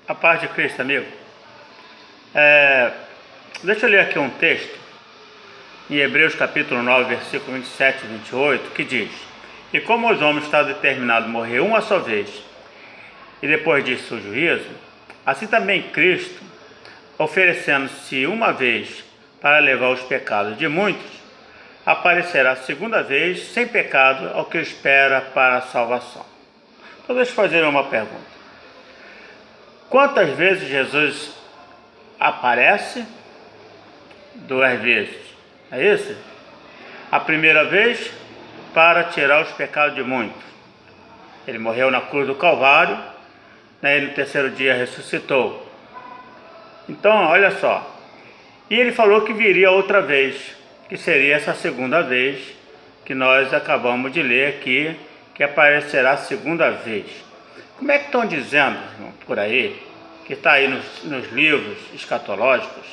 A paz de Cristo, amigo. Deixa eu ler aqui um texto, em Hebreus capítulo 9, versículo 27 e 28, que diz: E como os homens estão determinados a morrer uma só vez, e depois disso o juízo, assim também Cristo, oferecendo-se uma vez para levar os pecados de muitos, aparecerá segunda vez sem pecado ao que espera para a salvação. Então deixa eu fazer uma pergunta. Quantas vezes Jesus aparece? 2 vezes. É isso? A primeira vez para tirar os pecados de muitos. Ele morreu na cruz do Calvário, e no terceiro dia ressuscitou. Então, olha só. E ele falou que viria outra vez, que seria essa segunda vez que nós acabamos de ler aqui, que aparecerá a segunda vez. Como é que estão dizendo, irmão, por aí, que está aí nos livros escatológicos,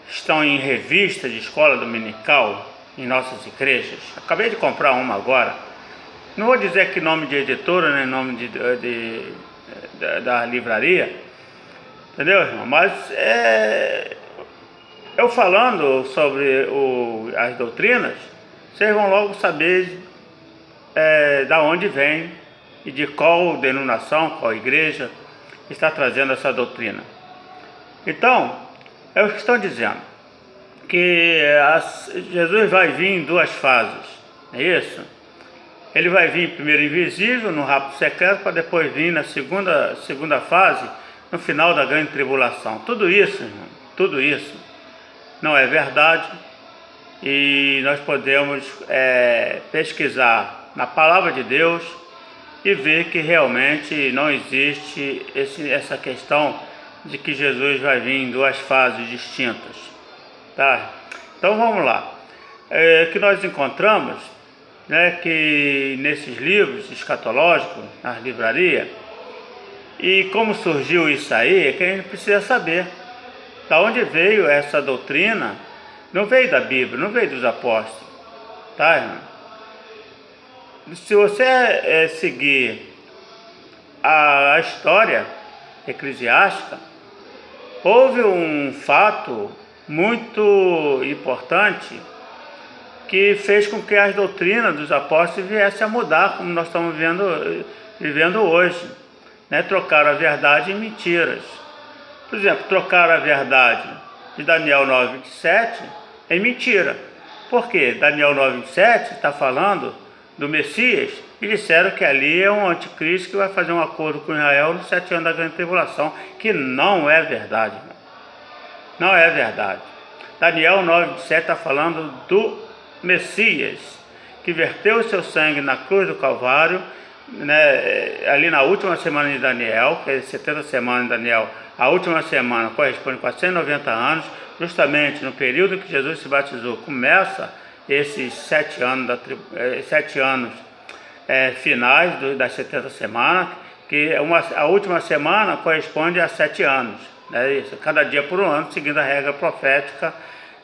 estão em revista de escola dominical em nossas igrejas? Acabei de comprar uma agora. Não vou dizer que nome de editora, nem nome da livraria, entendeu, irmão? Mas eu falando sobre as doutrinas, vocês vão logo saber da onde vem e de qual denominação, qual igreja está trazendo essa doutrina. Então, é o que estão dizendo, que Jesus vai vir em 2 fases, é isso? Ele vai vir primeiro invisível, no rapto secreto, para depois vir na segunda fase, no final da grande tribulação. Tudo isso, irmão, tudo isso não é verdade, e nós podemos pesquisar na palavra de Deus e ver que realmente não existe essa questão de que Jesus vai vir em 2 fases distintas, tá? Então vamos lá. Que nós encontramos, que nesses livros escatológicos, nas livrarias, e como surgiu isso aí, é que a gente precisa saber da onde veio essa doutrina. Não veio da Bíblia, não veio dos apóstolos, tá, irmão? Se você seguir a história eclesiástica, houve um fato muito importante que fez com que as doutrinas dos apóstolos viessem a mudar, como nós estamos vivendo hoje, trocaram a verdade em mentiras. Por exemplo, trocaram a verdade de Daniel 9:27 em mentira. Por quê? Daniel 9:27 está falando do Messias, e disseram que ali é um anticristo que vai fazer um acordo com Israel nos 7 anos da grande tribulação, que não é verdade, irmão. Não é verdade. Daniel 9:7 está falando do Messias, que verteu o seu sangue na cruz do Calvário, ali na última semana de Daniel, que é 70 semanas de Daniel. A última semana corresponde a 490 anos, justamente no período que Jesus se batizou. Começa esses 7 anos, finais das 70 semanas, que a última semana corresponde a 7 anos. Isso, cada dia por um ano, seguindo a regra profética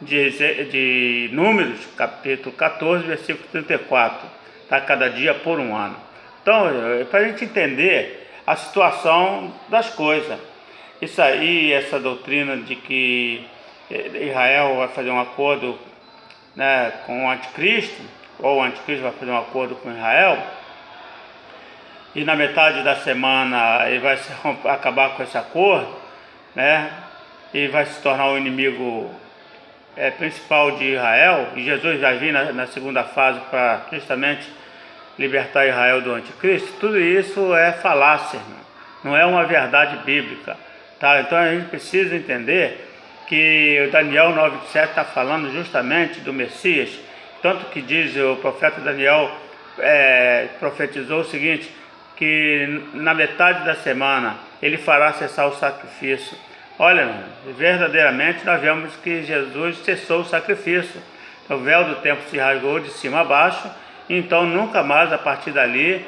de Números, capítulo 14, versículo 34. Tá? Cada dia por um ano. Então, para a gente entender a situação das coisas. Isso aí, essa doutrina de que Israel vai fazer um acordo com o anticristo, ou o anticristo vai fazer um acordo com Israel, e na metade da semana ele vai acabar com esse acordo, e vai se tornar o inimigo principal de Israel, e Jesus vai vir na segunda fase para justamente libertar Israel do anticristo. Tudo isso é falácia, irmão. Não é uma verdade bíblica, tá? Então a gente precisa entender que o Daniel 9:7 está falando justamente do Messias, tanto que diz o profeta Daniel, profetizou o seguinte, que na metade da semana ele fará cessar o sacrifício. Olha, verdadeiramente nós vemos que Jesus cessou o sacrifício. O véu do templo se rasgou de cima a baixo, então nunca mais a partir dali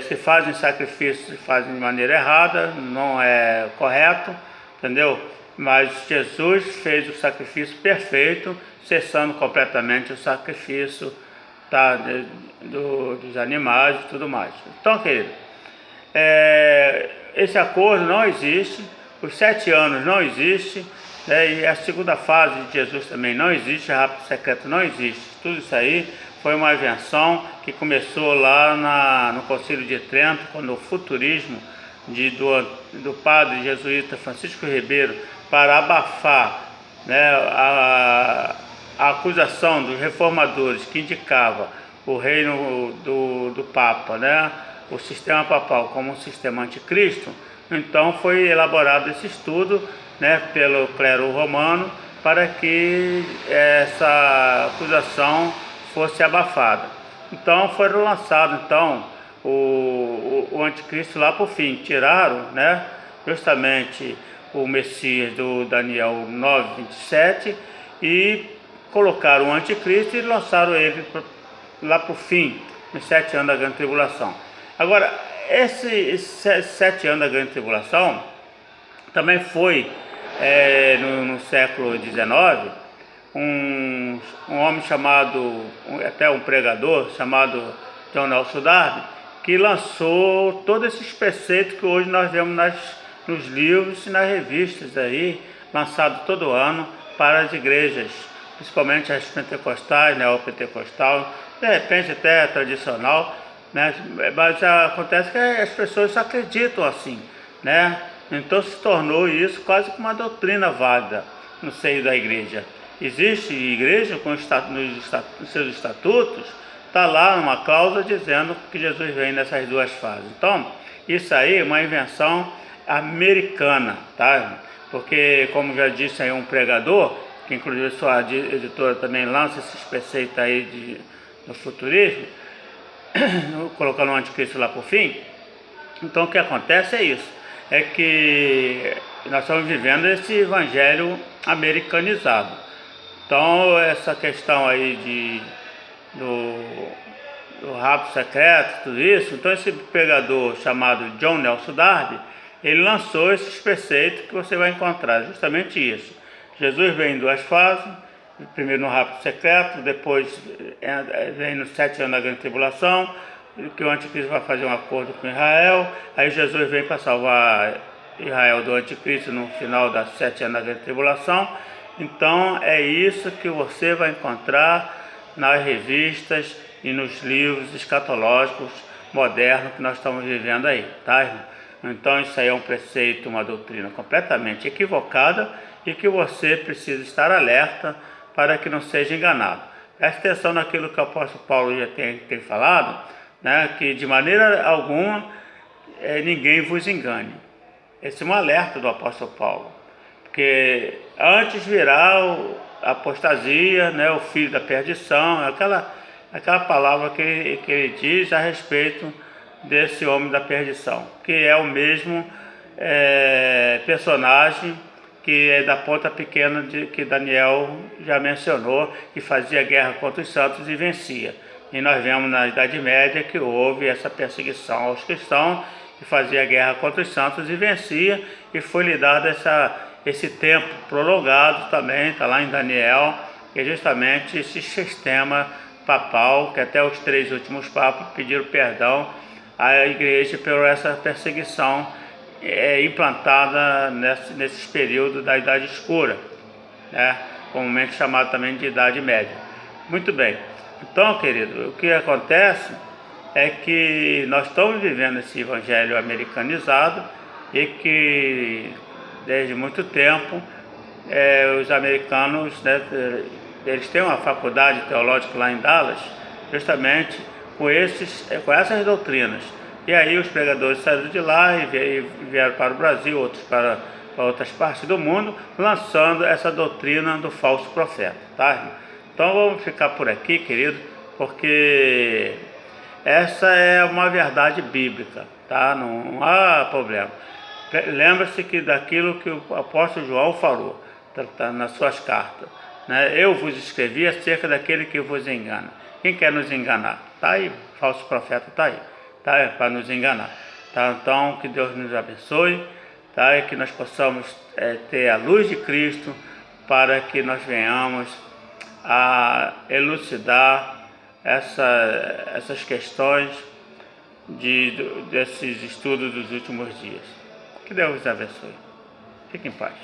se fazem sacrifícios, se fazem de maneira errada, não é correto, entendeu? Mas Jesus fez o sacrifício perfeito, cessando completamente o sacrifício dos animais e tudo mais. Então, querido, esse acordo não existe, os 7 anos não existe, né, e a segunda fase de Jesus também não existe, rapto secreto não existe. Tudo isso aí foi uma invenção que começou lá no Concílio de Trento, quando o futurismo do padre jesuíta Francisco Ribeiro, para abafar, né, a acusação dos reformadores que indicava o reino do Papa, né, o sistema papal como um sistema anticristo. Então foi elaborado esse estudo, né, pelo clero romano, para que essa acusação fosse abafada. Então foi lançado o anticristo lá por fim. Tiraram, né, justamente o Messias do Daniel 9:27 e colocaram o anticristo e lançaram ele lá por fim, nos 7 anos da grande tribulação. Agora, esses 7 anos da grande tribulação também foi no século XIX, um homem chamado, até um pregador chamado John Nelson Darby, que lançou todos esses preceitos que hoje nós vemos nos livros e nas revistas aí, lançado todo ano para as igrejas, principalmente as pentecostais, neopentecostal, de repente até tradicional, né? Mas acontece que as pessoas acreditam assim, né? Então se tornou isso quase que uma doutrina válida no seio da igreja. Existe igreja com nos seus estatutos, está lá uma cláusula dizendo que Jesus vem nessas duas fases. Então, isso aí é uma invenção americana, tá? Porque, como já disse aí um pregador, que inclusive sua editora também lança esses preceitos aí do futurismo, colocando o anticristo lá por fim. Então o que acontece é isso, é que nós estamos vivendo esse evangelho americanizado. Então essa questão aí do rapto secreto, tudo isso, então esse pregador chamado John Nelson Darby, ele lançou esses preceitos que você vai encontrar, justamente isso. Jesus vem em duas fases, primeiro no rapto secreto, depois vem nos 7 anos da grande tribulação, que o anticristo vai fazer um acordo com Israel, aí Jesus vem para salvar Israel do anticristo no final das 7 anos da grande tribulação. Então é isso que você vai encontrar nas revistas e nos livros escatológicos modernos que nós estamos vivendo aí, tá, irmão? Então isso aí é um preceito, uma doutrina completamente equivocada e que você precisa estar alerta para que não seja enganado. Preste atenção naquilo que o apóstolo Paulo já tem falado, né, que de maneira alguma ninguém vos engane. Esse é um alerta do apóstolo Paulo, porque antes virá a apostasia, né, o filho da perdição, aquela palavra que ele diz a respeito desse homem da perdição, que é o mesmo personagem que é da ponta pequena que Daniel já mencionou, que fazia guerra contra os santos e vencia. E nós vemos na Idade Média que houve essa perseguição aos cristãos, que fazia guerra contra os santos e vencia, e foi lhe dado esse tempo prolongado também, está lá em Daniel, que é justamente esse sistema papal, que até os 3 últimos papas pediram perdão à igreja por essa perseguição implantada nesses períodos da Idade Escura, né, comumente chamado também de Idade Média. Muito bem, então, querido, o que acontece é que nós estamos vivendo esse evangelho americanizado e que desde muito tempo os americanos, né, eles têm uma faculdade teológica lá em Dallas, justamente com essas doutrinas. E aí os pregadores saíram de lá e vieram para o Brasil, outros para outras partes do mundo, lançando essa doutrina do falso profeta, tá? Então vamos ficar por aqui, querido, porque essa é uma verdade bíblica, tá? Não há problema. Lembra-se que daquilo que o apóstolo João falou, tá nas suas cartas, né? Eu vos escrevi acerca daquele que vos engana. Quem quer nos enganar? Tá aí, falso profeta tá aí. Tá, para nos enganar, tá? Então que Deus nos abençoe, tá? E que nós possamos ter a luz de Cristo para que nós venhamos a elucidar essas questões desses estudos dos últimos dias. Que Deus os abençoe. Fique em paz.